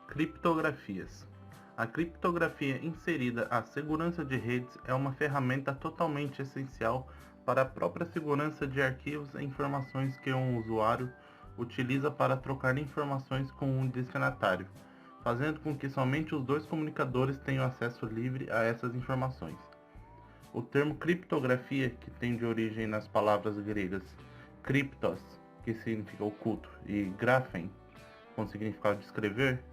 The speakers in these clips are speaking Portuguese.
Criptografias. A criptografia inserida à segurança de redes é uma ferramenta totalmente essencial para a própria segurança de arquivos e informações que um usuário utiliza para trocar informações com um destinatário, fazendo com que somente os dois comunicadores tenham acesso livre a essas informações. O termo criptografia, que tem de origem nas palavras gregas kryptos, que significa oculto, e graphen, com significado de escrever,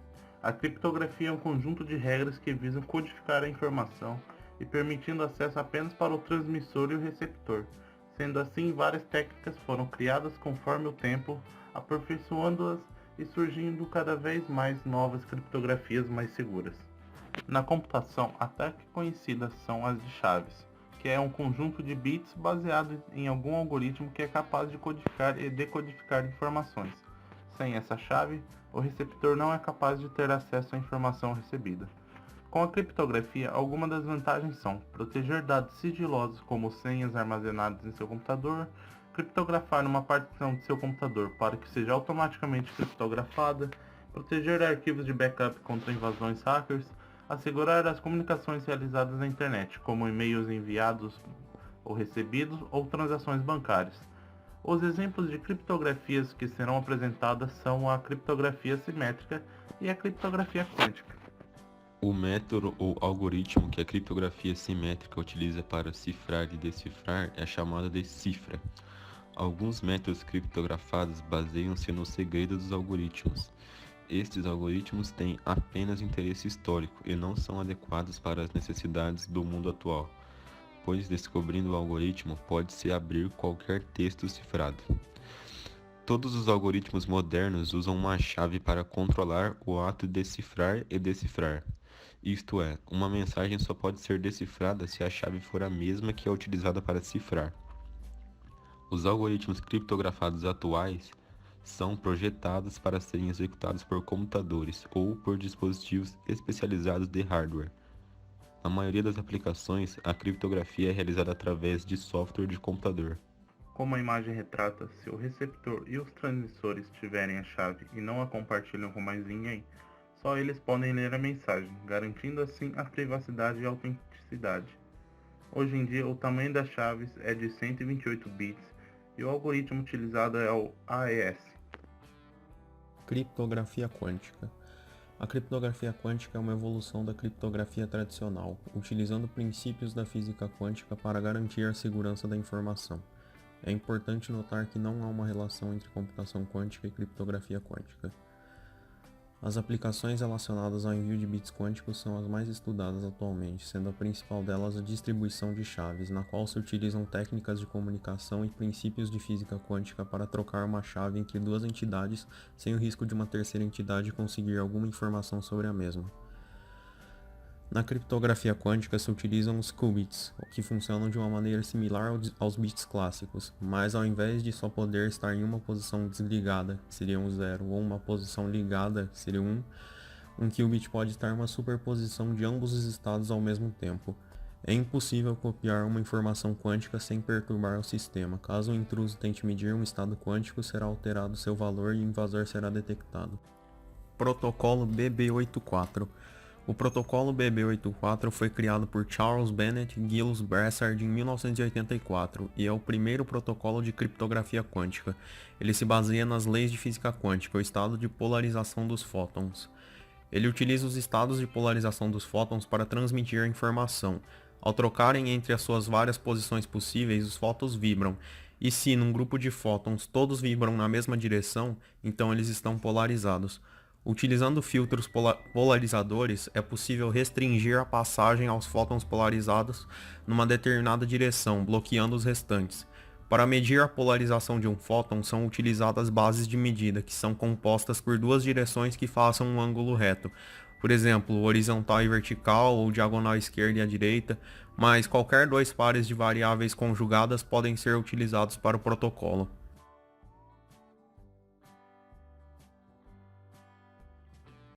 a criptografia é um conjunto de regras que visam codificar a informação e permitindo acesso apenas para o transmissor e o receptor. Sendo assim, várias técnicas foram criadas conforme o tempo, aperfeiçoando-as e surgindo cada vez mais novas criptografias mais seguras. Na computação, até que conhecidas são as de chaves, que é um conjunto de bits baseado em algum algoritmo que é capaz de codificar e decodificar informações. Sem essa chave, o receptor não é capaz de ter acesso à informação recebida. Com a criptografia, algumas das vantagens são proteger dados sigilosos como senhas armazenadas em seu computador, criptografar uma partição de seu computador para que seja automaticamente criptografada, proteger arquivos de backup contra invasões hackers, assegurar as comunicações realizadas na internet, como e-mails enviados ou recebidos ou transações bancárias. Os exemplos de criptografias que serão apresentadas são a criptografia simétrica e a criptografia quântica. O método ou algoritmo que a criptografia simétrica utiliza para cifrar e decifrar é chamado de cifra. Alguns métodos criptografados baseiam-se no segredo dos algoritmos. Estes algoritmos têm apenas interesse histórico e não são adequados para as necessidades do mundo atual, pois descobrindo o algoritmo pode-se abrir qualquer texto cifrado. Todos os algoritmos modernos usam uma chave para controlar o ato de cifrar e decifrar. Isto é, uma mensagem só pode ser decifrada se a chave for a mesma que é utilizada para cifrar. Os algoritmos criptografados atuais são projetados para serem executados por computadores ou por dispositivos especializados de hardware. Na maioria das aplicações, a criptografia é realizada através de software de computador. Como a imagem retrata, se o receptor e os transmissores tiverem a chave e não a compartilham com mais ninguém, só eles podem ler a mensagem, garantindo assim a privacidade e autenticidade. Hoje em dia, o tamanho das chaves é de 128 bits e o algoritmo utilizado é o AES. Criptografia quântica. A criptografia quântica é uma evolução da criptografia tradicional, utilizando princípios da física quântica para garantir a segurança da informação. É importante notar que não há uma relação entre computação quântica e criptografia quântica. As aplicações relacionadas ao envio de bits quânticos são as mais estudadas atualmente, sendo a principal delas a distribuição de chaves, na qual se utilizam técnicas de comunicação e princípios de física quântica para trocar uma chave entre duas entidades sem o risco de uma terceira entidade conseguir alguma informação sobre a mesma. Na criptografia quântica se utilizam os qubits, que funcionam de uma maneira similar aos bits clássicos, mas ao invés de só poder estar em uma posição desligada, que seria um 0, ou uma posição ligada, que seria um qubit pode estar em uma superposição de ambos os estados ao mesmo tempo. É impossível copiar uma informação quântica sem perturbar o sistema. Caso o intruso tente medir um estado quântico, será alterado seu valor e o invasor será detectado. Protocolo BB84. O protocolo BB84 foi criado por Charles Bennett e Gilles Brassard em 1984 e é o primeiro protocolo de criptografia quântica. Ele se baseia nas leis de física quântica, o estado de polarização dos fótons. Ele utiliza os estados de polarização dos fótons para transmitir a informação. Ao trocarem entre as suas várias posições possíveis, os fótons vibram, e se num grupo de fótons todos vibram na mesma direção, então eles estão polarizados. Utilizando filtros polarizadores, é possível restringir a passagem aos fótons polarizados numa determinada direção, bloqueando os restantes. Para medir a polarização de um fóton, são utilizadas bases de medida, que são compostas por duas direções que façam um ângulo reto. Por exemplo, horizontal e vertical, ou diagonal esquerda e à direita, mas qualquer dois pares de variáveis conjugadas podem ser utilizados para o protocolo.